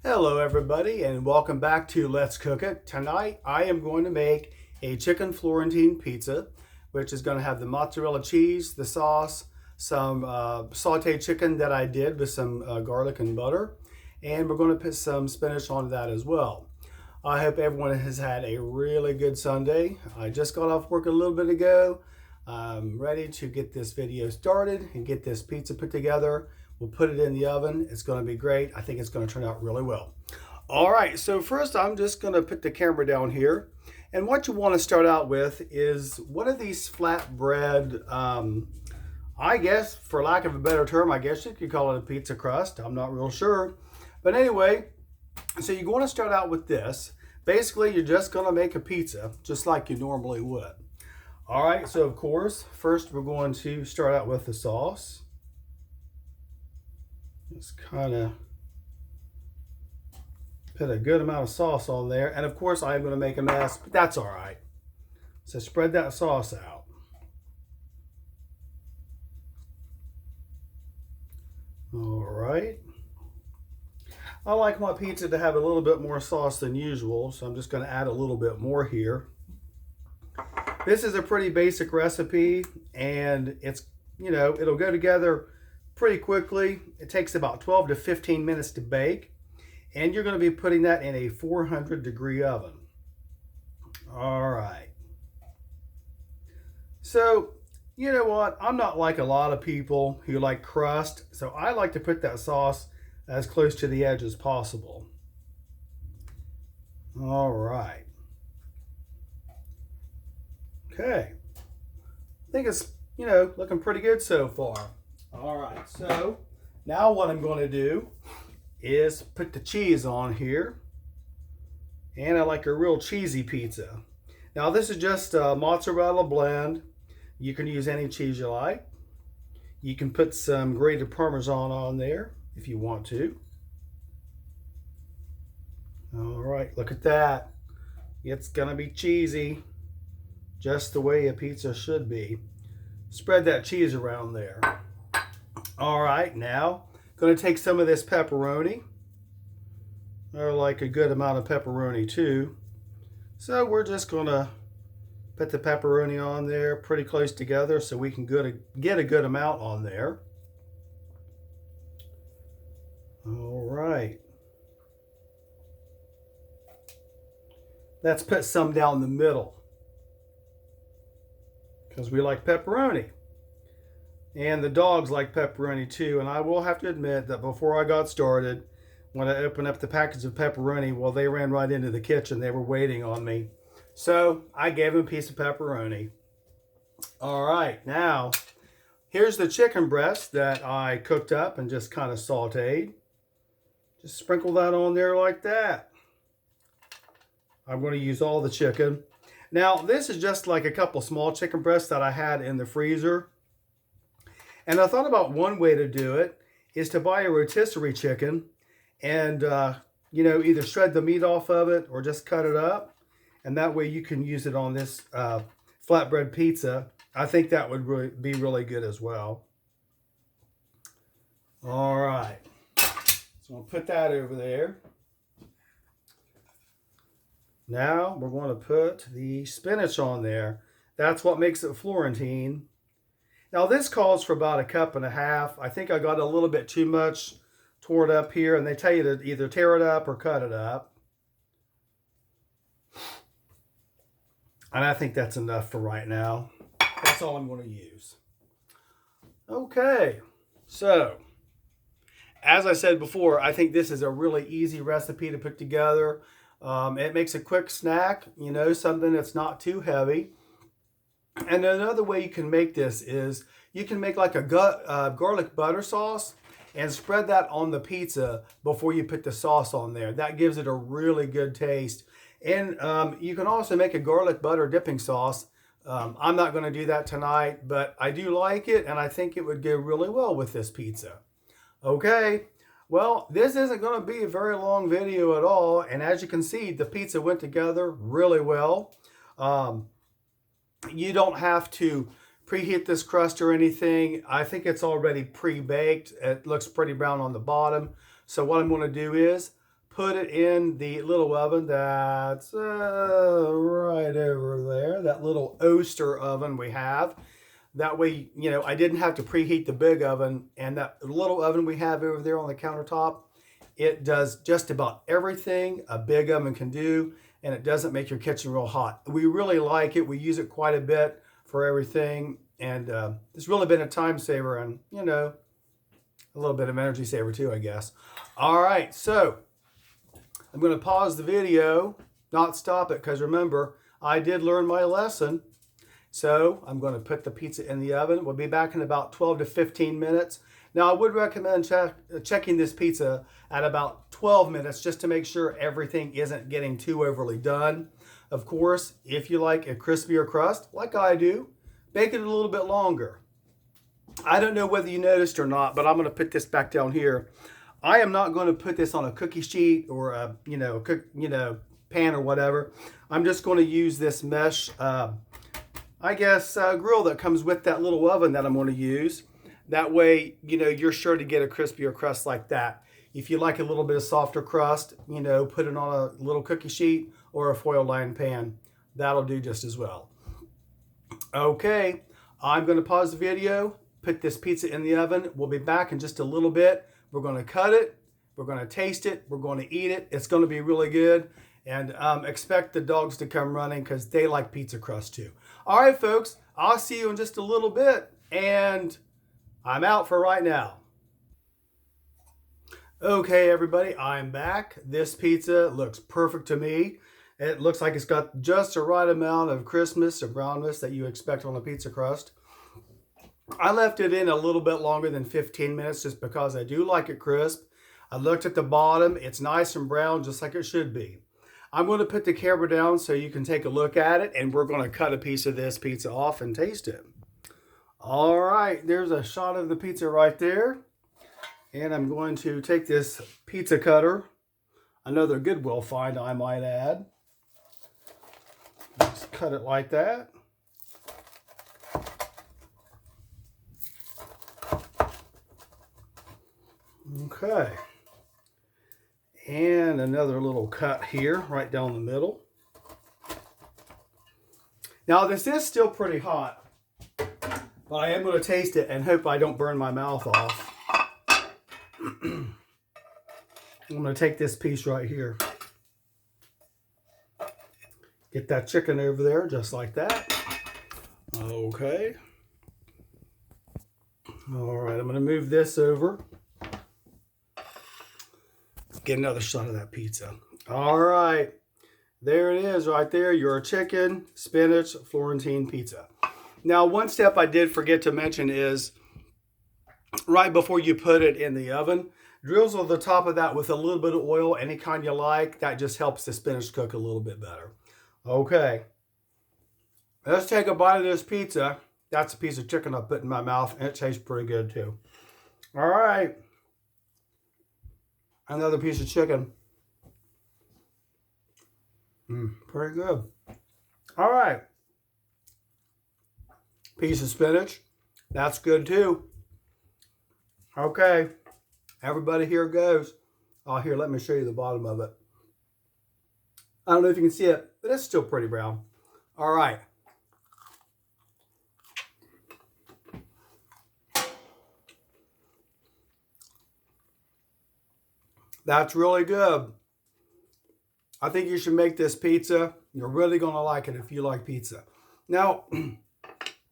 Hello everybody and welcome back to Let's Cook It. Tonight I am going to make a chicken Florentine pizza, which is going to have the mozzarella cheese, the sauce, some sauteed chicken that I did with some garlic and butter, and we're going to put some spinach on that as well. I hope everyone has had a really good Sunday. I just got off work a little bit ago. I'm ready to get this video started and get this pizza put together. We'll put it in the oven. It's going to be great. I think it's going to turn out really well. All right, so first I'm just going to put the camera down here. And what you want to start out with is one of these flatbread, I guess, for lack of a better term, I guess you could call it a pizza crust. I'm not real sure. But anyway, so you're going to start out with this. Basically, you're just going to make a pizza just like you normally would. All right, so of course, first we're going to start out with the sauce. Just kind of put a good amount of sauce on there. And of course, I'm going to make a mess, but that's all right. So spread that sauce out. All right. I like my pizza to have a little bit more sauce than usual, so I'm just going to add a little bit more here. This is a pretty basic recipe, and it's, it'll go together pretty quickly. It takes about 12 to 15 minutes to bake, and you're going to be putting that in a 400-degree oven. All right. So, you know what? I'm not like a lot of people who like crust, so I like to put that sauce as close to the edge as possible. All right. Okay. I think it's, looking pretty good so far. All right, so now what I'm going to do is put the cheese on here. And I like a real cheesy pizza. Now this is just a mozzarella blend. You can use any cheese you like. You can put some grated Parmesan on there if you want to. All right, look at that. It's gonna be cheesy, just the way a pizza should be. Spread that cheese around there. All right, now going to take some of this pepperoni. I like a good amount of pepperoni too. So we're just going to put the pepperoni on there pretty close together so we can get a good amount on there. All right. Let's put some down the middle because we like pepperoni. And the dogs like pepperoni too. And I will have to admit that before I got started, when I opened up the package of pepperoni, well, they ran right into the kitchen. They were waiting on me. So I gave them a piece of pepperoni. All right, now here's the chicken breast that I cooked up and just kind of sauteed. Just sprinkle that on there like that. I'm going to use all the chicken. Now, this is just like a couple small chicken breasts that I had in the freezer. And I thought about one way to do it is to buy a rotisserie chicken and, either shred the meat off of it or just cut it up. And that way you can use it on this flatbread pizza. I think that would be really good as well. All right. So I'll put that over there. Now we're going to put the spinach on there. That's what makes it Florentine. Now this calls for about 1.5 cups. I think I got a little bit too much tore it up here, and they tell you to either tear it up or cut it up. And I think that's enough for right now. That's all I'm going to use. Okay, so as I said before, I think this is a really easy recipe to put together. It makes a quick snack, something that's not too heavy. And another way you can make this is you can make like a garlic butter sauce and spread that on the pizza before you put the sauce on there. That gives it a really good taste. And you can also make a garlic butter dipping sauce. I'm not going to do that tonight, but I do like it, and I think it would go really well with this pizza. Okay, well, this isn't going to be a very long video at all, and as you can see, the pizza went together really well. You don't have to preheat this crust or anything. I think it's already pre-baked. It looks pretty brown on the bottom. So what I'm going to do is put it in the little oven that's right over there, that little Oster oven we have. That way, you know, I didn't have to preheat the big oven, and that little oven we have over there on the countertop, it does just about everything a big oven can do, and it doesn't make your kitchen real hot. We really like it. We use it quite a bit for everything, and it's really been a time saver and, you know, a little bit of energy saver too, I guess. All right, so I'm going to pause the video, not stop it, because remember, I did learn my lesson. So I'm going to put the pizza in the oven. We'll be back in about 12 to 15 minutes. Now, I would recommend checking this pizza at about 12 minutes just to make sure everything isn't getting too overly done. Of course, if you like a crispier crust, like I do, bake it a little bit longer. I don't know whether you noticed or not, but I'm going to put this back down here. I am not going to put this on a cookie sheet or a pan or whatever. I'm just going to use this mesh grill that comes with that little oven that I'm going to use. That way, you know, you're sure to get a crispier crust like that. If you like a little bit of softer crust, you know, put it on a little cookie sheet or a foil lined pan. That'll do just as well. Okay, I'm going to pause the video, put this pizza in the oven. We'll be back in just a little bit. We're going to cut it. We're going to taste it. We're going to eat it. It's going to be really good. And expect the dogs to come running because they like pizza crust too. All right, folks, I'll see you in just a little bit. And I'm out for right now. Okay, everybody, I'm back. This pizza looks perfect to me. It looks like it's got just the right amount of crispness or brownness that you expect on a pizza crust. I left it in a little bit longer than 15 minutes just because I do like it crisp. I looked at the bottom. It's nice and brown just like it should be. I'm going to put the camera down so you can take a look at it, and we're going to cut a piece of this pizza off and taste it. All right, there's a shot of the pizza right there. And I'm going to take this pizza cutter, another Goodwill find I might add. Just cut it like that. Okay. And another little cut here, right down the middle. Now, this is still pretty hot, but I am going to taste it and hope I don't burn my mouth off. I'm going to take this piece right here. Get that chicken over there, just like that. Okay. All right, I'm going to move this over. Get another shot of that pizza. All right. There it is right there. Your chicken, spinach, Florentine pizza. Now, one step I did forget to mention is right before you put it in the oven, drizzle the top of that with a little bit of oil, any kind you like. That just helps the spinach cook a little bit better. Okay. Let's take a bite of this pizza. That's a piece of chicken I put in my mouth, and it tastes pretty good too. All right. Another piece of chicken. Pretty good. All right. Piece of spinach. That's good too. Okay. Everybody, here goes. Oh, here, let me show you the bottom of it. I don't know if you can see it, but it's still pretty brown. All right. That's really good. I think you should make this pizza. You're really going to like it if you like pizza. Now, you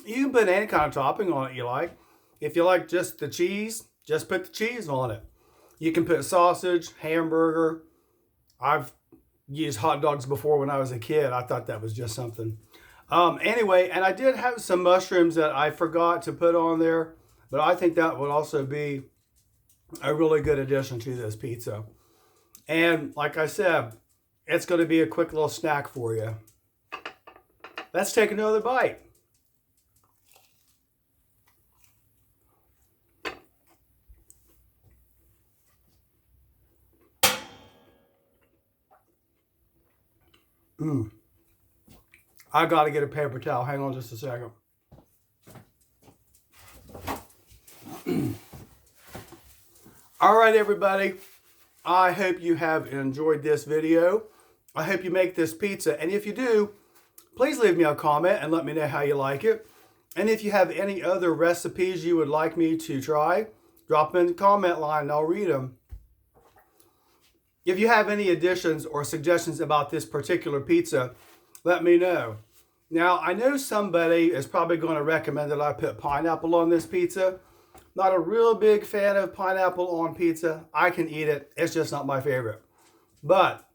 can put any kind of topping on it you like. If you like just the cheese, just put the cheese on it. You can put sausage, hamburger. I've used hot dogs before when I was a kid. I thought that was just something. Anyway, and I did have some mushrooms that I forgot to put on there, but I think that would also be a really good addition to this pizza. And like I said, it's going to be a quick little snack for you. Let's take another bite. I got to get a paper towel. Hang on just a second. All right, everybody. I hope you have enjoyed this video. I hope you make this pizza. And if you do, please leave me a comment and let me know how you like it. And if you have any other recipes you would like me to try, drop them in the comment line and I'll read them. If you have any additions or suggestions about this particular pizza, let me know. Now, I know somebody is probably going to recommend that I put pineapple on this pizza. Not a real big fan of pineapple on pizza. I can eat it. It's just not my favorite. But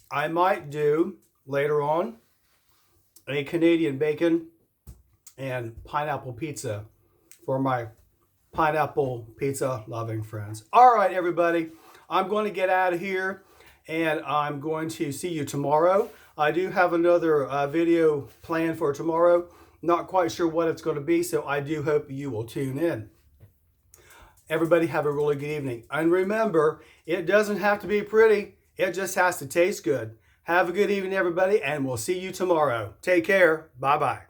I might do later on a Canadian bacon and pineapple pizza for my pineapple pizza loving friends. All right, everybody. I'm going to get out of here and I'm going to see you tomorrow. I do have another video planned for tomorrow. Not quite sure what it's going to be, so I do hope you will tune in. Everybody have a really good evening. And remember, it doesn't have to be pretty. It just has to taste good. Have a good evening, everybody, and we'll see you tomorrow. Take care. Bye-bye.